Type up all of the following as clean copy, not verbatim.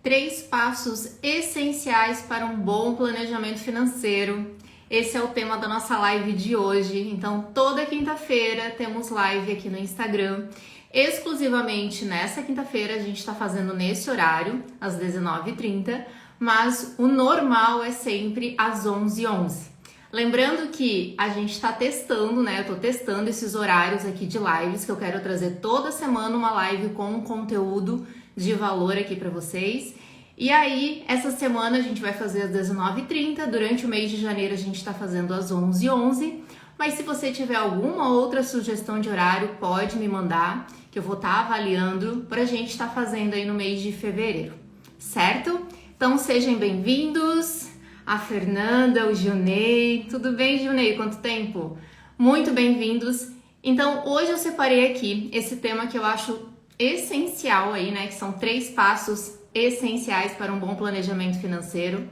3 passos essenciais para um bom planejamento financeiro. Esse é o tema da nossa live de hoje. Então, toda quinta-feira temos live aqui no Instagram. Exclusivamente nessa quinta-feira, a gente está fazendo nesse horário, às 19h30, mas o normal é sempre às 11h11. Lembrando que a gente está testando, né? Eu estou testando esses horários aqui de lives, que eu quero trazer toda semana uma live com um conteúdo de valor aqui para vocês. E aí, essa semana a gente vai fazer às 19h30, durante o mês de janeiro a gente está fazendo às 11h11. Mas se você tiver alguma outra sugestão de horário, pode me mandar, que eu vou estar avaliando para a gente estar fazendo aí no mês de fevereiro, certo? Então sejam bem-vindos. A Fernanda, o Gilney. Tudo bem, Gilney? Quanto tempo? Muito bem-vindos. Então, hoje eu separei aqui esse tema que eu acho essencial aí, né? Que são 3 passos essenciais para um bom planejamento financeiro.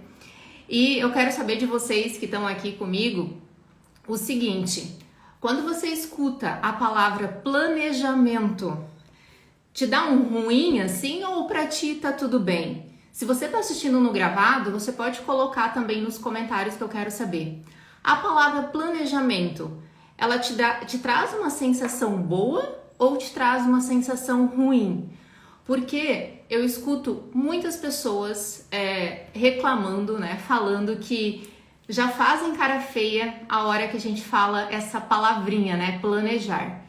E eu quero saber de vocês que estão aqui comigo o seguinte: quando você escuta a palavra planejamento, te dá um ruim assim ou pra ti tá tudo bem? Se você está assistindo no gravado, você pode colocar também nos comentários que eu quero saber. A palavra planejamento, ela te traz uma sensação boa ou te traz uma sensação ruim? Porque eu escuto muitas pessoas reclamando, né, falando que já fazem cara feia a hora que a gente fala essa palavrinha, né, planejar.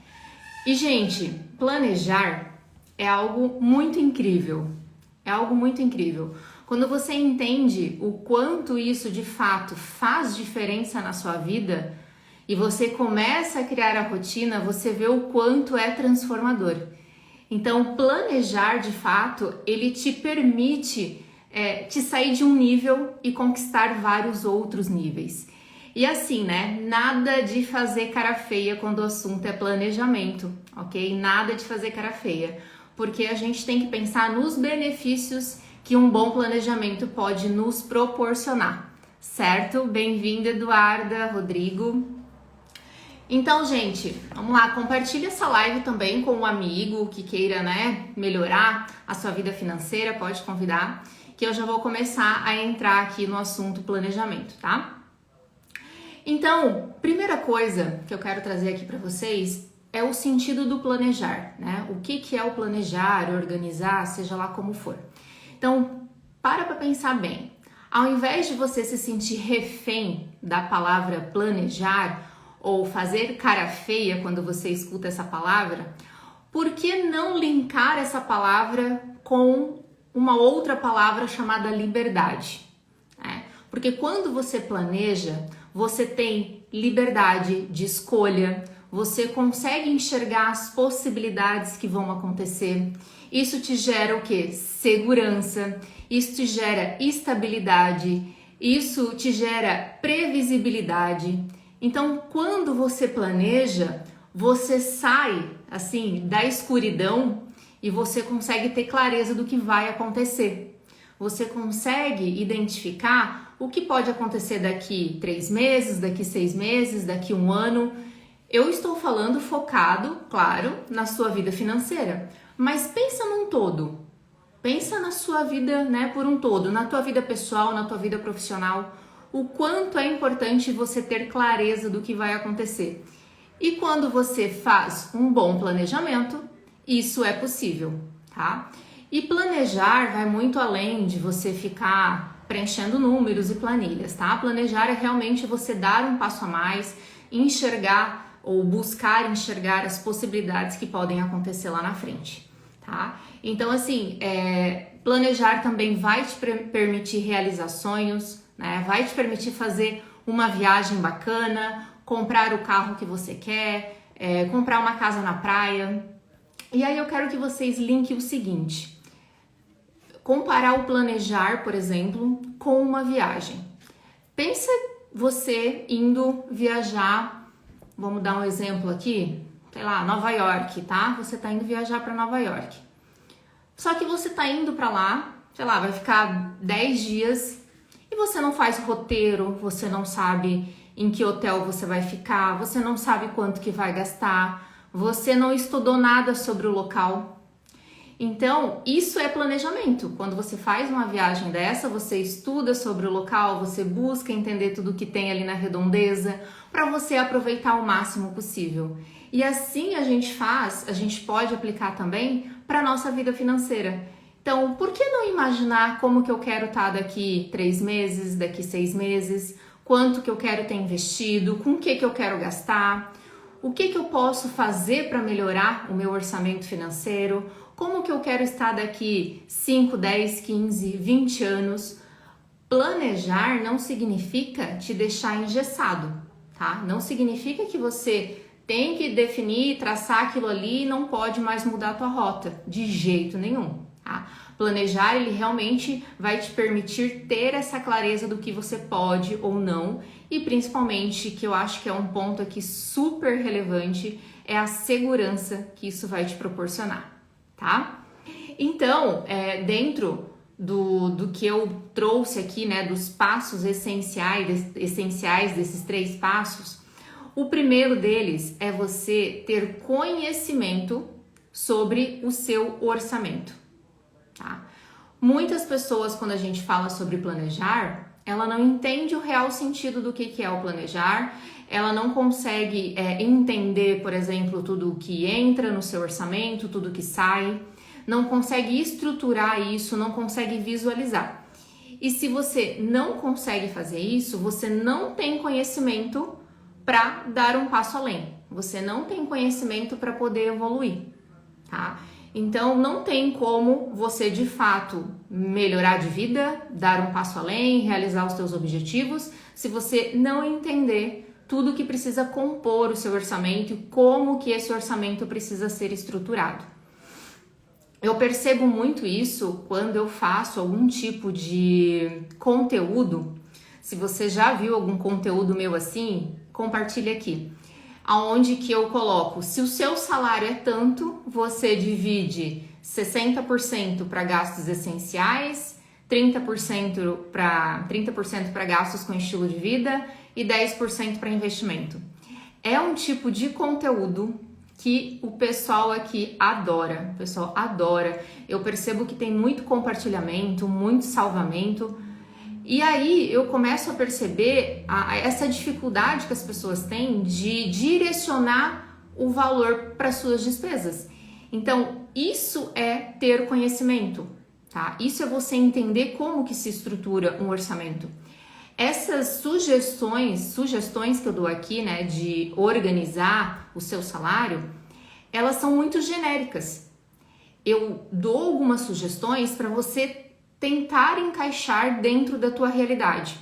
E, gente, planejar é algo muito incrível. É algo muito incrível. Quando você entende o quanto isso de fato faz diferença na sua vida e você começa a criar a rotina, você vê o quanto é transformador. Então, planejar de fato, ele te permite te sair de um nível e conquistar vários outros níveis. E assim, né? Nada de fazer cara feia quando o assunto é planejamento, ok? Nada de fazer cara feia. Porque a gente tem que pensar nos benefícios que um bom planejamento pode nos proporcionar, certo? Bem-vinda, Eduarda, Rodrigo. Então, gente, vamos lá, compartilha essa live também com um amigo que queira, né, melhorar a sua vida financeira, pode convidar, que eu já vou começar a entrar aqui no assunto planejamento, tá? Então, primeira coisa que eu quero trazer aqui para vocês é o sentido do planejar, né? O que é o planejar, organizar, seja lá como for. Então, para pensar bem. Ao invés de você se sentir refém da palavra planejar ou fazer cara feia quando você escuta essa palavra, por que não linkar essa palavra com uma outra palavra chamada liberdade? Porque quando você planeja, você tem liberdade de escolha, você consegue enxergar as possibilidades que vão acontecer. Isso te gera o quê? Segurança, isso te gera estabilidade, isso te gera previsibilidade. Então, quando você planeja, você sai assim da escuridão e você consegue ter clareza do que vai acontecer. Você consegue identificar o que pode acontecer daqui 3 meses, daqui 6 meses, daqui 1 ano. Eu estou falando focado, claro, na sua vida financeira, mas pensa num todo. Pensa na sua vida, né, por um todo, na tua vida pessoal, na tua vida profissional, o quanto é importante você ter clareza do que vai acontecer. E quando você faz um bom planejamento, isso é possível, tá? E planejar vai muito além de você ficar preenchendo números e planilhas, tá? Planejar é realmente você dar um passo a mais, enxergar ou buscar enxergar as possibilidades que podem acontecer lá na frente, tá? Então, assim, planejar também vai te permitir realizar sonhos, né? Vai te permitir fazer uma viagem bacana, comprar o carro que você quer, comprar uma casa na praia. E aí eu quero que vocês linkem o seguinte: comparar o planejar, por exemplo, com uma viagem. Pensa você indo viajar. Vamos dar um exemplo aqui, sei lá, Nova York, tá? Você tá indo viajar para Nova York. Só que você tá indo para lá, sei lá, vai ficar 10 dias e você não faz roteiro, você não sabe em que hotel você vai ficar, você não sabe quanto que vai gastar, você não estudou nada sobre o local. Então, isso é planejamento. Quando você faz uma viagem dessa, você estuda sobre o local, você busca entender tudo que tem ali na redondeza, para você aproveitar o máximo possível. E assim a gente pode aplicar também para a nossa vida financeira. Então, por que não imaginar como que eu quero estar daqui 3 meses, daqui 6 meses, quanto que eu quero ter investido, com o que eu quero gastar, o que eu posso fazer para melhorar o meu orçamento financeiro, como que eu quero estar daqui 5, 10, 15, 20 anos. Planejar não significa te deixar engessado, tá? Não significa que você tem que definir, traçar aquilo ali e não pode mais mudar a tua rota, de jeito nenhum, tá? Planejar, ele realmente vai te permitir ter essa clareza do que você pode ou não, e principalmente, que eu acho que é um ponto aqui super relevante, é a segurança que isso vai te proporcionar, tá? Então, dentro do que eu trouxe aqui, né, dos passos essenciais desses 3 passos, o primeiro deles é você ter conhecimento sobre o seu orçamento, tá? Muitas pessoas, quando a gente fala sobre planejar, ela não entende o real sentido do que é o planejar, ela não consegue entender, por exemplo, tudo o que entra no seu orçamento, tudo que sai, não consegue estruturar isso, não consegue visualizar. E se você não consegue fazer isso, você não tem conhecimento para dar um passo além. Você não tem conhecimento para poder evoluir, tá? Então, não tem como você, de fato, melhorar de vida, dar um passo além, realizar os seus objetivos, se você não entender tudo que precisa compor o seu orçamento e como que esse orçamento precisa ser estruturado. Eu percebo muito isso quando eu faço algum tipo de conteúdo. Se você já viu algum conteúdo meu assim, compartilhe aqui. Aonde que eu coloco, se o seu salário é tanto, você divide 60% para gastos essenciais, 30% para gastos com estilo de vida e 10% para investimento. É um tipo de conteúdo que o pessoal aqui adora, o pessoal adora. Eu percebo que tem muito compartilhamento, muito salvamento. E aí eu começo a perceber essa dificuldade que as pessoas têm de direcionar o valor para suas despesas. Então, isso é ter conhecimento, tá? Isso é você entender como que se estrutura um orçamento. Essas sugestões que eu dou aqui, né, de organizar o seu salário, elas são muito genéricas. Eu dou algumas sugestões para você tentar encaixar dentro da tua realidade.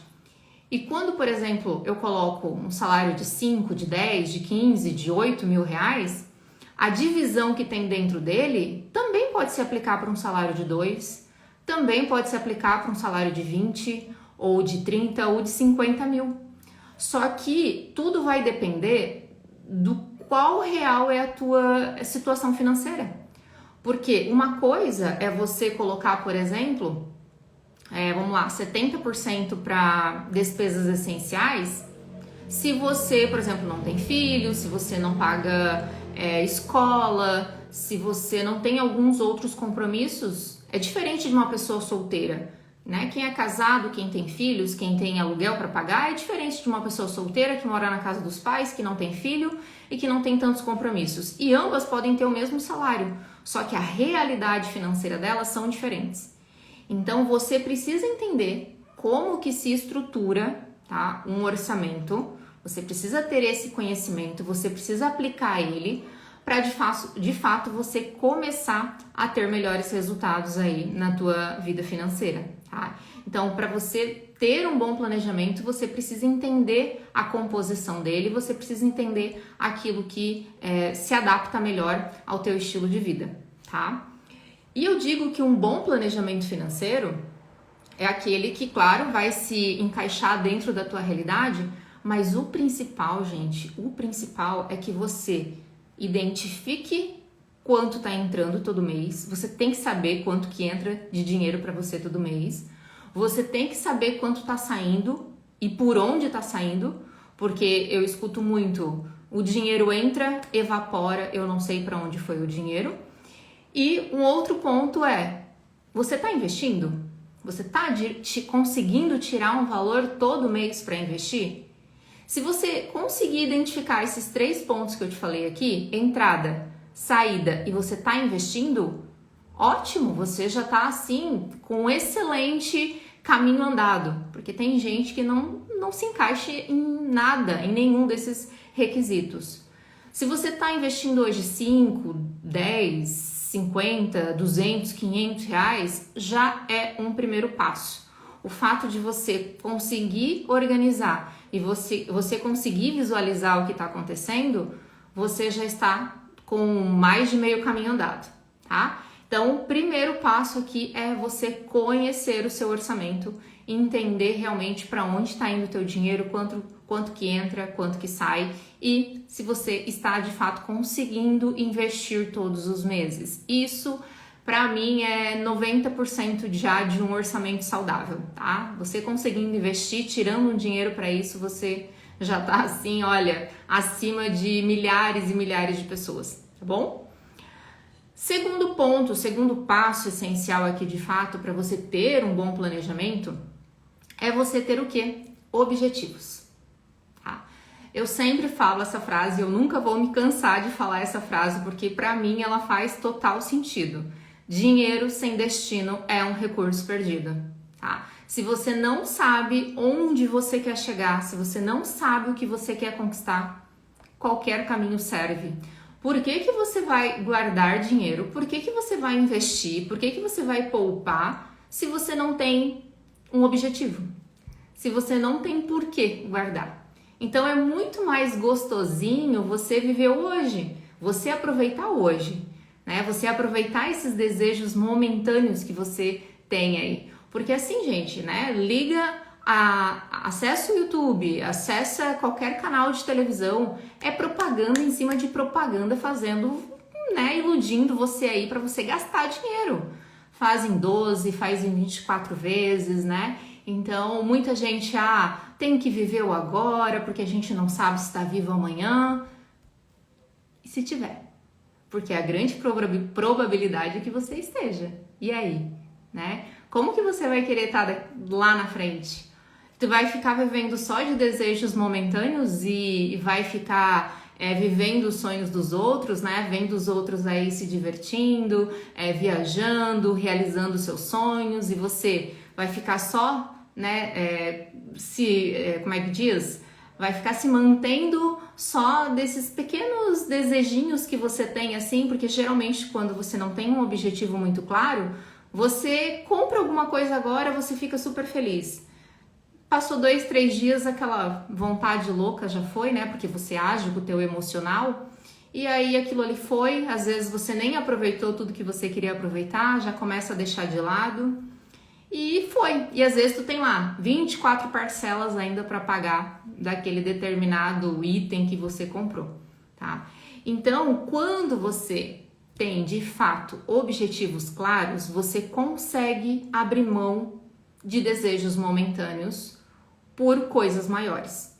E quando, por exemplo, eu coloco um salário de 5, de 10, de 15, de 8 mil reais, a divisão que tem dentro dele também pode se aplicar para um salário de 2, também pode se aplicar para um salário de 20, ou de 30, ou de 50 mil. Só que tudo vai depender do qual real é a tua situação financeira. Porque uma coisa é você colocar, por exemplo, vamos lá, 70% para despesas essenciais, se você, por exemplo, não tem filho, se você não paga escola, se você não tem alguns outros compromissos, é diferente de uma pessoa solteira, né? Quem é casado, quem tem filhos, quem tem aluguel para pagar, é diferente de uma pessoa solteira que mora na casa dos pais, que não tem filho e que não tem tantos compromissos. E ambas podem ter o mesmo salário, só que a realidade financeira delas são diferentes. Então você precisa entender como que se estrutura, tá, um orçamento. Você precisa ter esse conhecimento, você precisa aplicar ele para de fato você começar a ter melhores resultados aí na tua vida financeira, tá? Então, para você ter um bom planejamento, você precisa entender a composição dele, você precisa entender aquilo que se adapta melhor ao teu estilo de vida, tá? E eu digo que um bom planejamento financeiro é aquele que, claro, vai se encaixar dentro da tua realidade, mas o principal, gente, o principal é que você identifique quanto está entrando todo mês. Você tem que saber quanto que entra de dinheiro para você todo mês. Você tem que saber quanto está saindo e por onde está saindo, porque eu escuto muito, o dinheiro entra, evapora, eu não sei para onde foi o dinheiro. E um outro ponto é, você está investindo? Você está conseguindo tirar um valor todo mês para investir? Se você conseguir identificar esses 3 pontos que eu te falei aqui, entrada, saída e você está investindo, ótimo, você já está assim com um excelente caminho andado, porque tem gente que não se encaixa em nada, em nenhum desses requisitos. Se você está investindo hoje 5, 10, 50, 200, 500 reais, já é um primeiro passo. O fato de você conseguir organizar e você conseguir visualizar o que está acontecendo, você já está com mais de meio caminho andado, tá? Então, o primeiro passo aqui é você conhecer o seu orçamento, entender realmente para onde está indo o teu dinheiro, quanto que entra, quanto que sai e se você está de fato conseguindo investir todos os meses. Isso, para mim, é 90% já de um orçamento saudável, tá? Você conseguindo investir, tirando um dinheiro para isso, você já tá assim, olha, acima de milhares e milhares de pessoas, tá bom? Segundo ponto, segundo passo essencial aqui de fato para você ter um bom planejamento é você ter o quê? Objetivos. Tá? Eu sempre falo essa frase, eu nunca vou me cansar de falar essa frase porque para mim ela faz total sentido. Dinheiro sem destino é um recurso perdido. Tá? Se você não sabe onde você quer chegar, se você não sabe o que você quer conquistar, qualquer caminho serve. Por que que você vai guardar dinheiro? Por que que você vai investir? Por que que você vai poupar se você não tem um objetivo? Se você não tem por que guardar? Então é muito mais gostosinho você viver hoje, você aproveitar hoje, né? Você aproveitar esses desejos momentâneos que você tem aí. Porque assim, gente, né? Acessa o YouTube, acessa qualquer canal de televisão, é propaganda em cima de propaganda fazendo, né, iludindo você aí para você gastar dinheiro. Faz em 12, faz em 24 vezes, né? Então, muita gente, tem que viver o agora, porque a gente não sabe se está vivo amanhã. E se tiver? Porque a grande probabilidade é que você esteja. E aí, né? Como que você vai querer estar lá na frente? Tu vai ficar vivendo só de desejos momentâneos e vai ficar vivendo os sonhos dos outros, né? Vendo os outros aí se divertindo, viajando, realizando seus sonhos e você vai ficar só, né? Como é que diz? Vai ficar se mantendo só desses pequenos desejinhos que você tem assim, porque geralmente quando você não tem um objetivo muito claro, você compra alguma coisa agora, você fica super feliz. Passou 2, 3 dias, aquela vontade louca já foi, né? Porque você age com o teu emocional. E aí aquilo ali foi, às vezes você nem aproveitou tudo que você queria aproveitar, já começa a deixar de lado. E foi. E às vezes tu tem lá 24 parcelas ainda para pagar daquele determinado item que você comprou, tá? Então, quando você tem de fato objetivos claros, você consegue abrir mão de desejos momentâneos por coisas maiores.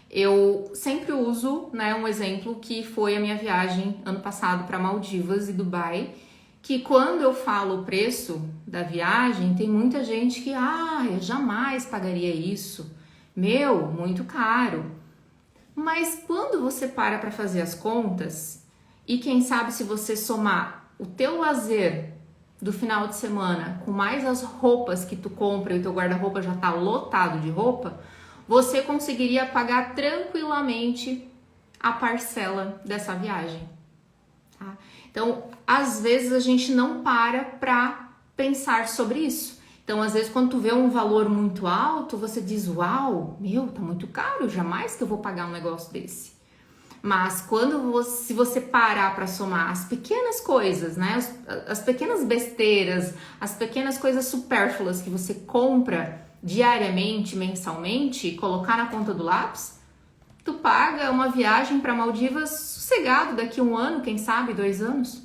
Eu sempre uso, né, um exemplo que foi a minha viagem ano passado para Maldivas e Dubai, que quando eu falo o preço da viagem, tem muita gente que, eu jamais pagaria isso, muito caro. Mas quando você para fazer as contas, e quem sabe se você somar o teu lazer do final de semana com mais as roupas que tu compra e o teu guarda-roupa já tá lotado de roupa, você conseguiria pagar tranquilamente a parcela dessa viagem. Tá? Então, às vezes a gente não para pensar sobre isso. Então, às vezes quando tu vê um valor muito alto, você diz, uau, tá muito caro, jamais que eu vou pagar um negócio desse. Mas se você parar para somar as pequenas coisas, né, as pequenas besteiras, as pequenas coisas supérfluas que você compra diariamente, mensalmente, colocar na ponta do lápis, tu paga uma viagem para Maldivas sossegado daqui 1 ano, quem sabe 2 anos,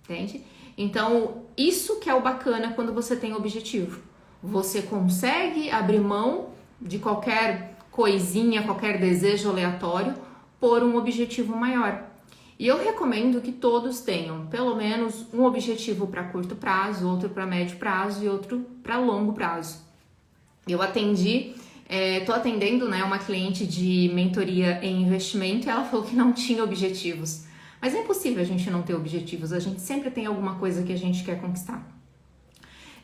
entende? Então, isso que é o bacana quando você tem objetivo. Você consegue abrir mão de qualquer coisinha, qualquer desejo aleatório por um objetivo maior. E eu recomendo que todos tenham pelo menos um objetivo para curto prazo, outro para médio prazo e outro para longo prazo. Eu tô atendendo, né, uma cliente de mentoria em investimento e ela falou que não tinha objetivos. Mas é impossível a gente não ter objetivos, a gente sempre tem alguma coisa que a gente quer conquistar.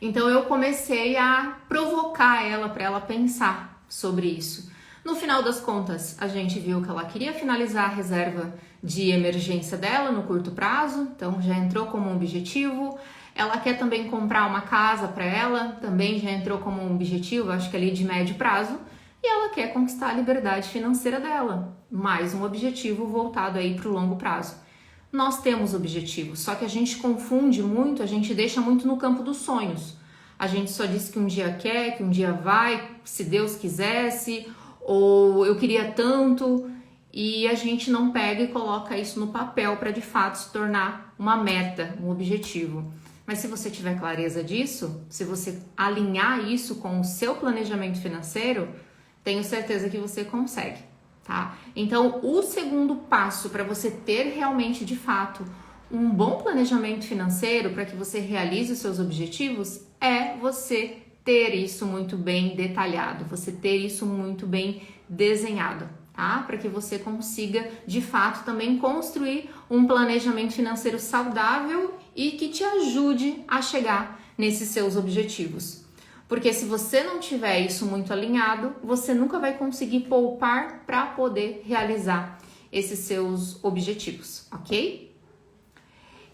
Então eu comecei a provocar ela para ela pensar sobre isso. No final das contas, a gente viu que ela queria finalizar a reserva de emergência dela no curto prazo, então já entrou como um objetivo. Ela quer também comprar uma casa para ela, também já entrou como um objetivo, acho que ali de médio prazo. E ela quer conquistar a liberdade financeira dela, mais um objetivo voltado aí para o longo prazo. Nós temos objetivos, só que a gente confunde muito, a gente deixa muito no campo dos sonhos. A gente só diz que um dia quer, que um dia vai, se Deus quisesse, ou eu queria tanto, e a gente não pega e coloca isso no papel para de fato se tornar uma meta, um objetivo. Mas se você tiver clareza disso, se você alinhar isso com o seu planejamento financeiro, tenho certeza que você consegue. Tá? Então, o segundo passo para você ter realmente, de fato, um bom planejamento financeiro para que você realize os seus objetivos é você ter isso muito bem detalhado, você ter isso muito bem desenhado, tá? Para que você consiga, de fato, também construir um planejamento financeiro saudável e que te ajude a chegar nesses seus objetivos. Porque se você não tiver isso muito alinhado, você nunca vai conseguir poupar para poder realizar esses seus objetivos, ok?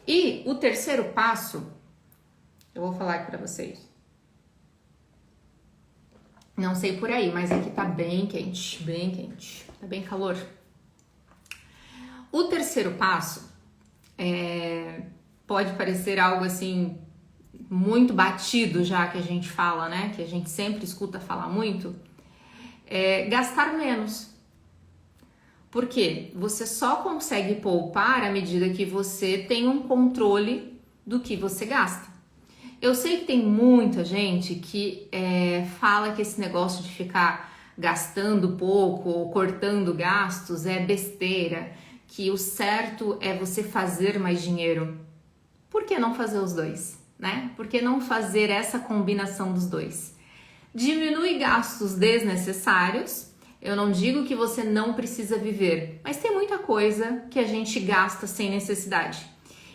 E o terceiro passo, eu vou falar aqui para vocês. Não sei por aí, mas aqui tá bem quente, tá bem calor. O terceiro passo pode parecer algo assim muito batido já que a gente fala, né? Que a gente sempre escuta falar muito, gastar menos. Por quê? Você só consegue poupar à medida que você tem um controle do que você gasta. Eu sei que tem muita gente que fala que esse negócio de ficar gastando pouco ou cortando gastos é besteira, que o certo é você fazer mais dinheiro. Por que não fazer os dois? Né? Por que não fazer essa combinação dos dois? Diminui gastos desnecessários. Eu não digo que você não precisa viver, mas tem muita coisa que a gente gasta sem necessidade.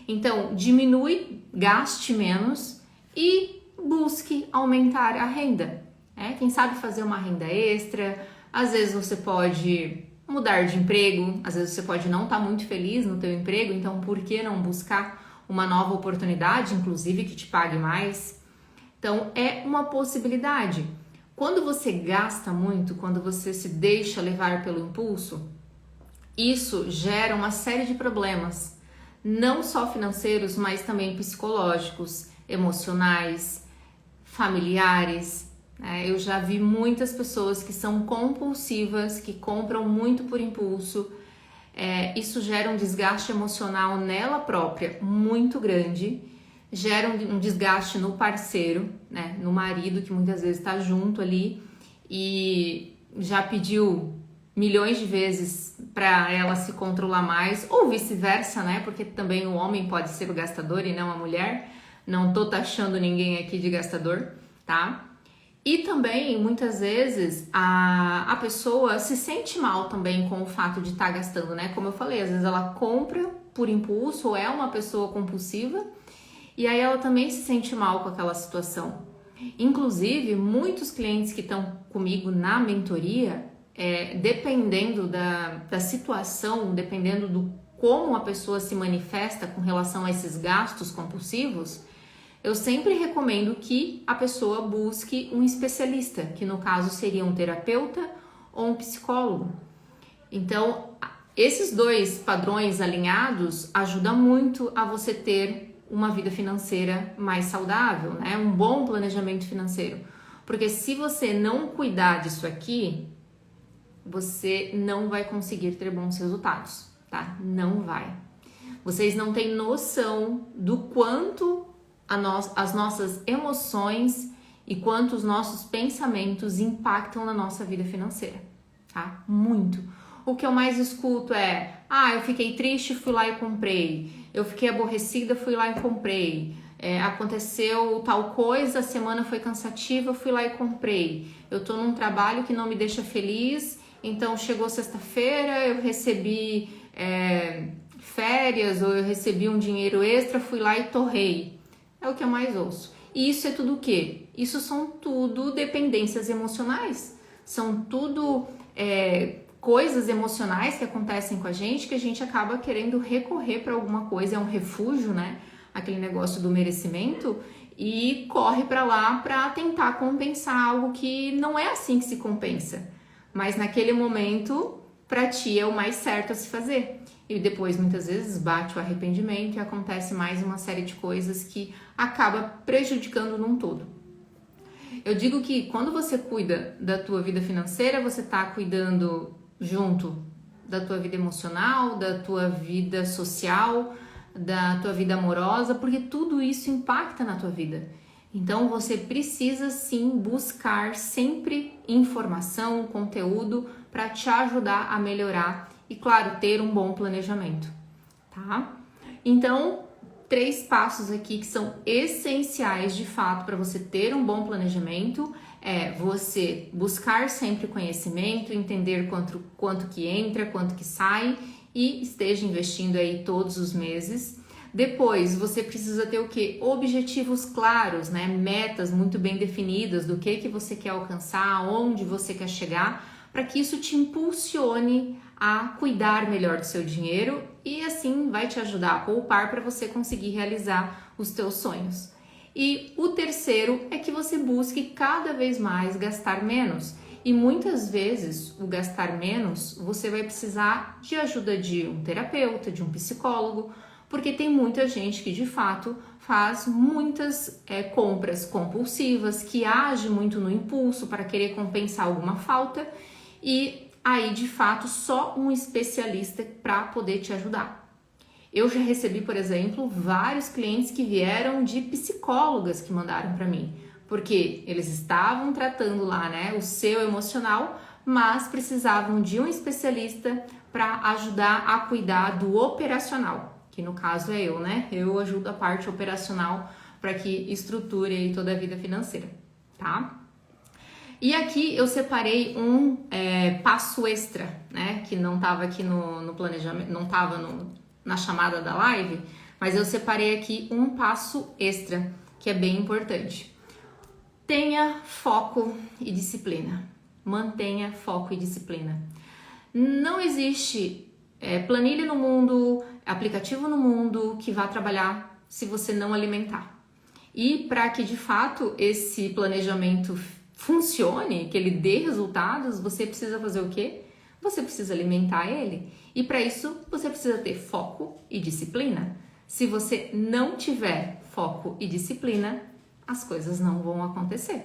Então, diminui, gaste menos e busque aumentar a renda. Quem sabe fazer uma renda extra, às vezes você pode mudar de emprego, às vezes você pode não estar muito feliz no teu emprego, então por que não buscar uma nova oportunidade, inclusive que te pague mais? Então é uma possibilidade. Quando você gasta muito, quando você se deixa levar pelo impulso, isso gera uma série de problemas, não só financeiros, mas também psicológicos, emocionais, familiares. Eu já vi muitas pessoas que são compulsivas, que compram muito por impulso. Isso gera um desgaste emocional nela própria muito grande, gera um desgaste no parceiro, né, no marido, que muitas vezes está junto ali e já pediu milhões de vezes para ela se controlar mais, ou vice-versa, né, porque também o homem pode ser o gastador e não a mulher. Não tô taxando ninguém aqui de gastador, tá? E também, muitas vezes, a pessoa se sente mal também com o fato de estar gastando, né? Como eu falei, às vezes ela compra por impulso, ou é uma pessoa compulsiva, e aí ela também se sente mal com aquela situação. Inclusive, muitos clientes que estão comigo na mentoria, dependendo da situação, dependendo do como a pessoa se manifesta com relação a esses gastos compulsivos, eu sempre recomendo que a pessoa busque um especialista, que no caso seria um terapeuta ou um psicólogo. Então, esses dois padrões alinhados ajudam muito a você ter uma vida financeira mais saudável, né? Um bom planejamento financeiro. Porque se você não cuidar disso aqui, você não vai conseguir ter bons resultados, tá? Não vai. Vocês não têm noção do quanto as nossas emoções e quanto os nossos pensamentos impactam na nossa vida financeira, tá? Muito. O que eu mais escuto é: Ah, eu fiquei triste, fui lá e comprei. Eu fiquei aborrecida, fui lá e comprei. Aconteceu tal coisa, a semana foi cansativa, eu fui lá e comprei. Eu tô num trabalho que não me deixa feliz, então chegou sexta-feira, eu recebi férias ou eu recebi um dinheiro extra, fui lá e torrei. É o que eu mais ouço. E isso é tudo o quê? Isso são tudo dependências emocionais. São tudo coisas emocionais que acontecem com a gente que a gente acaba querendo recorrer para alguma coisa, é um refúgio, né? Aquele negócio do merecimento, e corre para lá para tentar compensar algo que não é assim que se compensa. Mas naquele momento, para ti é o mais certo a se fazer. E depois, muitas vezes, bate o arrependimento e acontece mais uma série de coisas que acaba prejudicando num todo. Eu digo que quando você cuida da tua vida financeira, você está cuidando junto da tua vida emocional, da tua vida social, da tua vida amorosa, porque tudo isso impacta na tua vida. Então você precisa sim buscar sempre informação, conteúdo para te ajudar a melhorar e, claro, ter um bom planejamento, tá? Então, 3 passos aqui que são essenciais de fato para você ter um bom planejamento é você buscar sempre conhecimento, entender quanto que entra, quanto que sai e esteja investindo aí todos os meses. Depois, você precisa ter o quê? Objetivos claros, né? Metas muito bem definidas do que você quer alcançar, onde você quer chegar, para que isso te impulsione a cuidar melhor do seu dinheiro e assim vai te ajudar a poupar para você conseguir realizar os teus sonhos. E o terceiro é que você busque cada vez mais gastar menos. E muitas vezes o gastar menos você vai precisar de ajuda de um terapeuta, de um psicólogo, porque tem muita gente que de fato faz muitas compras compulsivas, que age muito no impulso para querer compensar alguma falta e aí de fato só um especialista para poder te ajudar. Eu já recebi, por exemplo, vários clientes que vieram de psicólogas que mandaram para mim, porque eles estavam tratando lá, né, o seu emocional, mas precisavam de um especialista para ajudar a cuidar do operacional, que no caso é eu, né? Eu ajudo a parte operacional para que estruture aí toda a vida financeira, tá? E aqui eu separei um passo extra, né? Que não estava aqui no planejamento, não estava na chamada da live, mas eu separei aqui um passo extra que é bem importante. Tenha foco e disciplina. Mantenha foco e disciplina. Não existe planilha no mundo, aplicativo no mundo que vá trabalhar se você não alimentar. E para que de fato esse planejamento funcione, que ele dê resultados, você precisa fazer o quê? Você precisa alimentar ele. E para isso você precisa ter foco e disciplina. Se você não tiver foco e disciplina, as coisas não vão acontecer,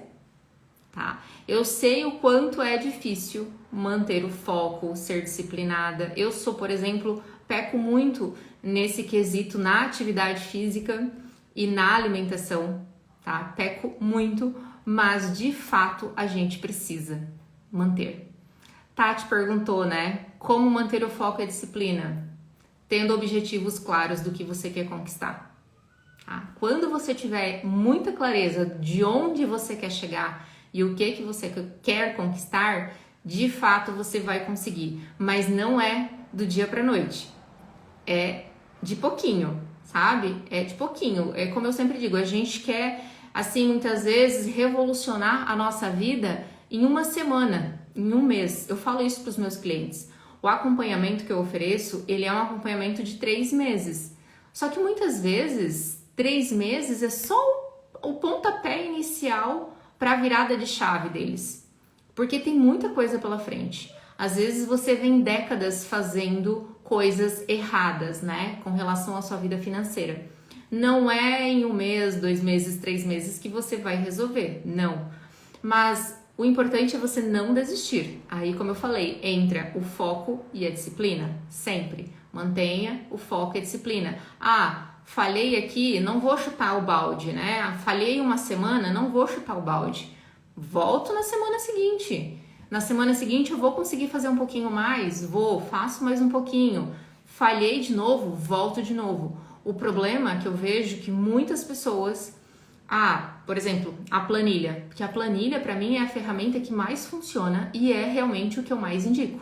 tá? Eu sei o quanto é difícil manter o foco, ser disciplinada. Eu sou, por exemplo, peco muito nesse quesito na atividade física e na alimentação, tá? Peco muito, mas de fato a gente precisa manter. Tati perguntou, né? Como manter o foco e a disciplina? Tendo objetivos claros do que você quer conquistar. Tá? Quando você tiver muita clareza de onde você quer chegar e o que você quer conquistar, de fato você vai conseguir. Mas não é do dia para noite. É de pouquinho, sabe? É de pouquinho. É como eu sempre digo, a gente quer, assim, muitas vezes revolucionar a nossa vida em uma semana, em um mês. Eu falo isso para os meus clientes. O acompanhamento que eu ofereço, ele é um acompanhamento de 3 meses. Só que muitas vezes, 3 meses é só o pontapé inicial para a virada de chave deles. Porque tem muita coisa pela frente. Às vezes você vem décadas fazendo coisas erradas, né? Com relação à sua vida financeira. Não é em 1 mês, 2 meses, 3 meses que você vai resolver. Não. Mas o importante é você não desistir. Aí, como eu falei, entra o foco e a disciplina. Sempre. Mantenha o foco e a disciplina. Ah, falhei aqui, não vou chutar o balde, né? Falhei uma semana, não vou chutar o balde. Volto na semana seguinte. Na semana seguinte eu vou conseguir fazer um pouquinho mais? Faço mais um pouquinho. falhei de novo, volto de novo. O problema é que eu vejo que muitas pessoas, por exemplo, a planilha, porque a planilha para mim é a ferramenta que mais funciona e é realmente o que eu mais indico,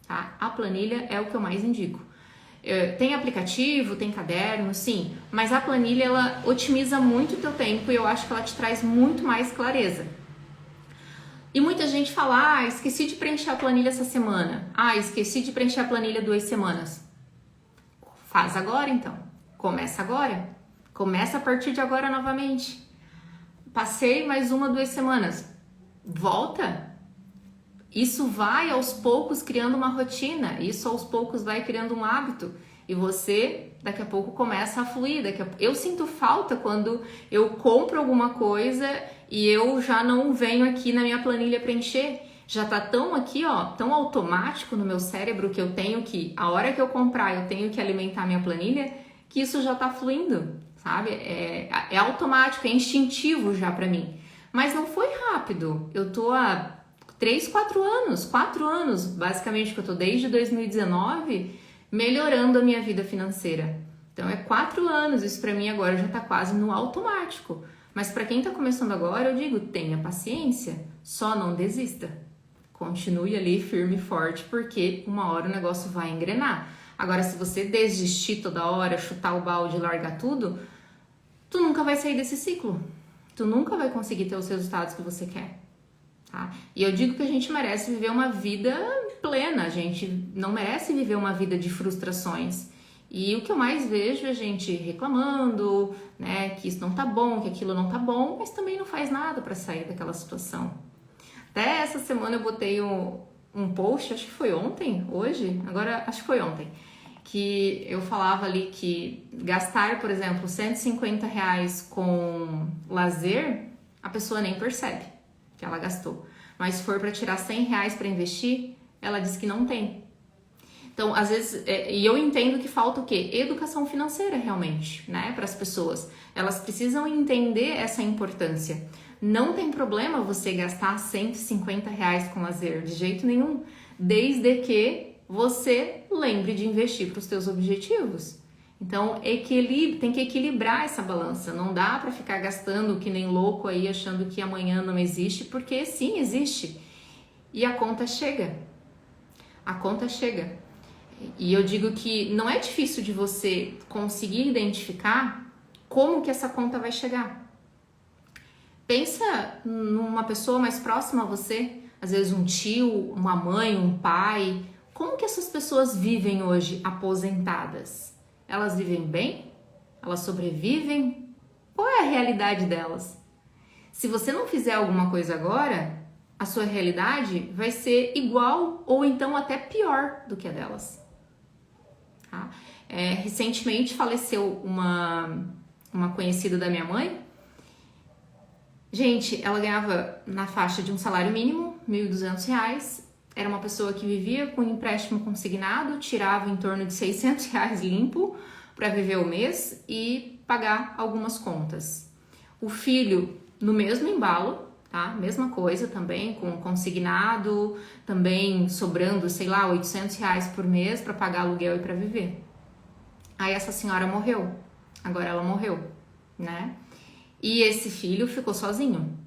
tá? A planilha é o que eu mais indico. Tem aplicativo, tem caderno, sim, mas a planilha ela otimiza muito o teu tempo e eu acho que ela te traz muito mais clareza. E muita gente fala, esqueci de preencher a planilha essa semana. Esqueci de preencher a planilha 2 semanas. Faz agora então. Começa agora. Começa a partir de agora novamente. Passei mais 1, 2 semanas. Volta. Isso vai aos poucos criando uma rotina. Isso aos poucos vai criando um hábito. E você, daqui a pouco, começa a fluir. Eu sinto falta quando eu compro alguma coisa e eu já não venho aqui na minha planilha preencher. Já tá tão aqui, tão automático no meu cérebro que eu tenho que, a hora que eu comprar, eu tenho que alimentar minha planilha, que isso já tá fluindo, sabe? É automático, é instintivo já pra mim. Mas não foi rápido. Eu tô há 4 anos, basicamente, que eu tô desde 2019 melhorando a minha vida financeira. Então é 4 anos, isso pra mim agora já tá quase no automático. Mas para quem tá começando agora, eu digo, tenha paciência, só não desista. Continue ali firme e forte, porque uma hora o negócio vai engrenar. Agora, se você desistir toda hora, chutar o balde e largar tudo, tu nunca vai sair desse ciclo. Tu nunca vai conseguir ter os resultados que você quer. Tá? E eu digo que a gente merece viver uma vida plena, a gente não merece viver uma vida de frustrações. E o que eu mais vejo é gente reclamando, né, que isso não tá bom, que aquilo não tá bom, mas também não faz nada para sair daquela situação. Até essa semana eu botei um post, acho que foi ontem, hoje, agora acho que foi ontem, que eu falava ali que gastar, por exemplo, R$150 com lazer, a pessoa nem percebe que ela gastou. Mas se for para tirar R$100 para investir, ela diz que não tem. Então, às vezes, e eu entendo que falta o quê? Educação financeira, realmente, né, para as pessoas. Elas precisam entender essa importância. Não tem problema você gastar R$150 com lazer, de jeito nenhum, desde que você lembre de investir para os seus objetivos. Então, tem que equilibrar essa balança. Não dá para ficar gastando que nem louco aí, achando que amanhã não existe, porque sim, existe. E a conta chega. A conta chega. E eu digo que não é difícil de você conseguir identificar como que essa conta vai chegar. Pensa numa pessoa mais próxima a você, às vezes um tio, uma mãe, um pai. Como que essas pessoas vivem hoje aposentadas? Elas vivem bem? Elas sobrevivem? Qual é a realidade delas? Se você não fizer alguma coisa agora, a sua realidade vai ser igual ou então até pior do que a delas. Tá? Recentemente faleceu uma conhecida da minha mãe. Gente, ela ganhava na faixa de um salário mínimo, R$1.200. Era uma pessoa que vivia com empréstimo consignado, tirava em torno de R$600 limpo para viver o mês e pagar algumas contas. O filho, no mesmo embalo, tá? Mesma coisa também, com consignado, também sobrando, sei lá, R$800 por mês para pagar aluguel e para viver. Aí essa senhora morreu. Agora ela morreu, né? E esse filho ficou sozinho.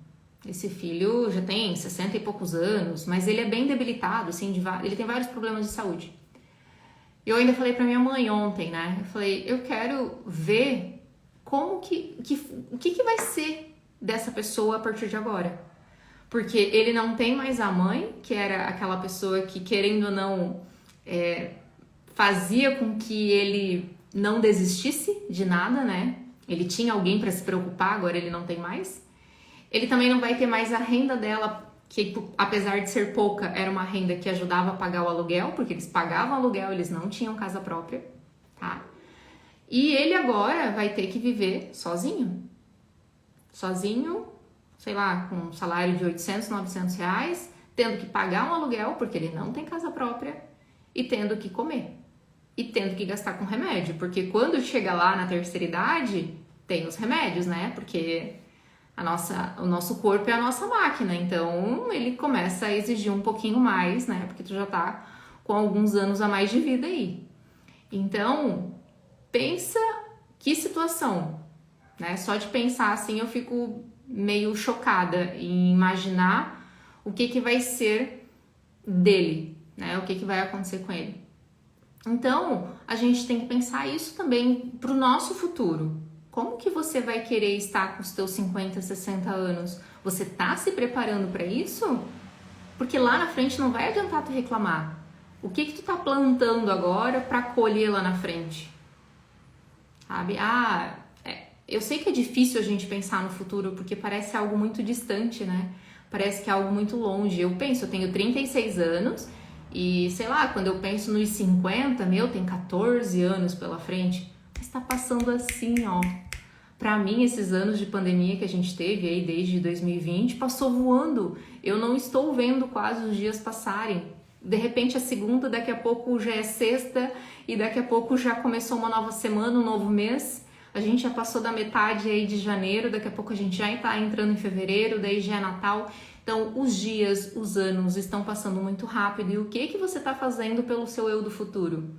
Esse filho já tem 60 e poucos anos, mas ele é bem debilitado, assim, ele tem vários problemas de saúde. Eu ainda falei pra minha mãe ontem, né? Eu falei, eu quero ver o que vai ser dessa pessoa a partir de agora. Porque ele não tem mais a mãe, que era aquela pessoa que, querendo ou não, fazia com que ele não desistisse de nada, né? Ele tinha alguém para se preocupar, agora ele não tem mais. Ele também não vai ter mais a renda dela, que apesar de ser pouca, era uma renda que ajudava a pagar o aluguel, porque eles pagavam aluguel, eles não tinham casa própria, tá? E ele agora vai ter que viver sozinho. Sozinho, sei lá, com um salário de R$800, R$900, tendo que pagar um aluguel, porque ele não tem casa própria, e tendo que comer. E tendo que gastar com remédio, porque quando chega lá na terceira idade, tem os remédios, né? Porque o nosso corpo é a nossa máquina, então ele começa a exigir um pouquinho mais, né? Porque tu já tá com alguns anos a mais de vida aí. Então, pensa que situação, né? Só de pensar assim eu fico meio chocada em imaginar o que vai ser dele, né? O que vai acontecer com ele. Então, a gente tem que pensar isso também para o nosso futuro. Como que você vai querer estar com os teus 50, 60 anos? Você tá se preparando para isso? Porque lá na frente não vai adiantar tu reclamar. O que tu tá plantando agora para colher lá na frente? Sabe? Eu sei que é difícil a gente pensar no futuro porque parece algo muito distante, né? Parece que é algo muito longe. Eu tenho 36 anos e, sei lá, quando eu penso nos 50, tem 14 anos pela frente. Mas tá passando assim, ó. Pra mim, esses anos de pandemia que a gente teve aí desde 2020 passou voando. Eu não estou vendo quase os dias passarem. De repente é segunda, daqui a pouco já é sexta e daqui a pouco já começou uma nova semana, um novo mês. A gente já passou da metade aí de janeiro, daqui a pouco a gente já está entrando em fevereiro, daí já é Natal. Então, os dias, os anos estão passando muito rápido. E o que você está fazendo pelo seu eu do futuro?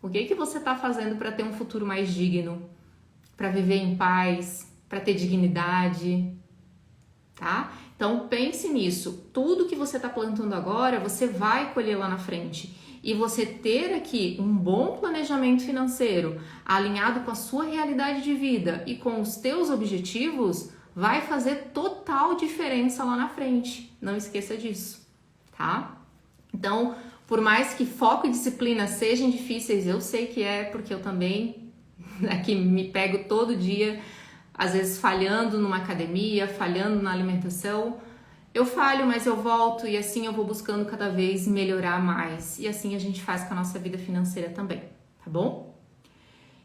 O que você está fazendo para ter um futuro mais digno? Para viver em paz, para ter dignidade, tá? Então pense nisso. Tudo que você está plantando agora, você vai colher lá na frente. E você ter aqui um bom planejamento financeiro, alinhado com a sua realidade de vida e com os teus objetivos, vai fazer total diferença lá na frente. Não esqueça disso, tá? Então, por mais que foco e disciplina sejam difíceis, eu sei que é, porque eu também aqui me pego todo dia, às vezes falhando numa academia, falhando na alimentação. Eu falho, mas eu volto e assim eu vou buscando cada vez melhorar mais. E assim a gente faz com a nossa vida financeira também, tá bom?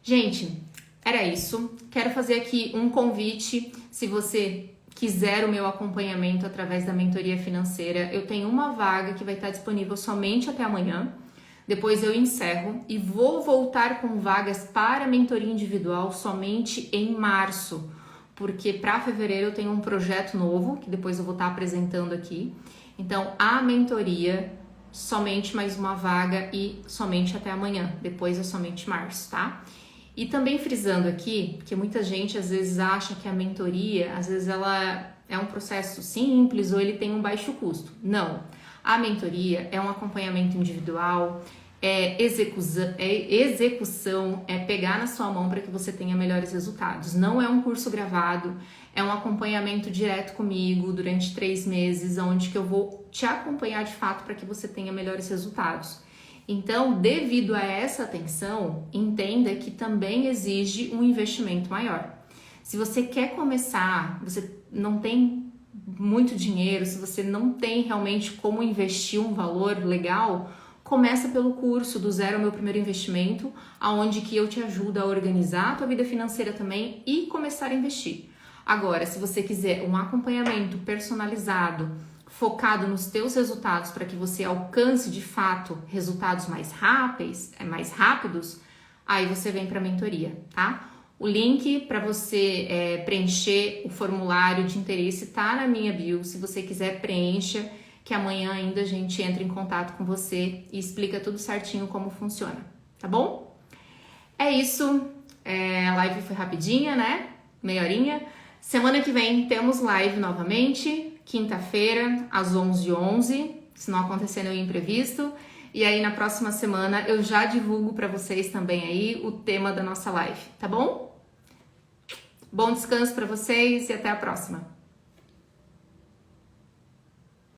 Gente, era isso. Quero fazer aqui um convite. Se você quiser o meu acompanhamento através da mentoria financeira, eu tenho uma vaga que vai estar disponível somente até amanhã. Depois eu encerro e vou voltar com vagas para mentoria individual somente em março, porque para fevereiro eu tenho um projeto novo, que depois eu vou estar apresentando aqui. Então, a mentoria, somente mais uma vaga e somente até amanhã, depois é somente março, tá? E também frisando aqui, porque muita gente às vezes acha que a mentoria, às vezes ela é um processo simples ou ele tem um baixo custo. Não. A mentoria é um acompanhamento individual, é execução, é pegar na sua mão para que você tenha melhores resultados. Não é um curso gravado, é um acompanhamento direto comigo durante 3 meses, onde que eu vou te acompanhar de fato para que você tenha melhores resultados. Então, devido a essa atenção, entenda que também exige um investimento maior. Se você quer começar, você não tem muito dinheiro, se você não tem realmente como investir um valor legal, começa pelo curso do Zero ao Meu Primeiro Investimento, aonde que eu te ajudo a organizar a tua vida financeira também e começar a investir. Agora, se você quiser um acompanhamento personalizado, focado nos teus resultados para que você alcance de fato resultados mais rápidos, aí você vem para a mentoria, tá? O link para você preencher o formulário de interesse tá na minha bio. Se você quiser, preencha, que amanhã ainda a gente entra em contato com você e explica tudo certinho como funciona, tá bom? É isso, a live foi rapidinha, né? Meia horinha. Semana que vem temos live novamente, quinta-feira, às 11h11, se não acontecer nenhum imprevisto. E aí na próxima semana eu já divulgo para vocês também aí o tema da nossa live, tá bom? Bom descanso para vocês e até a próxima!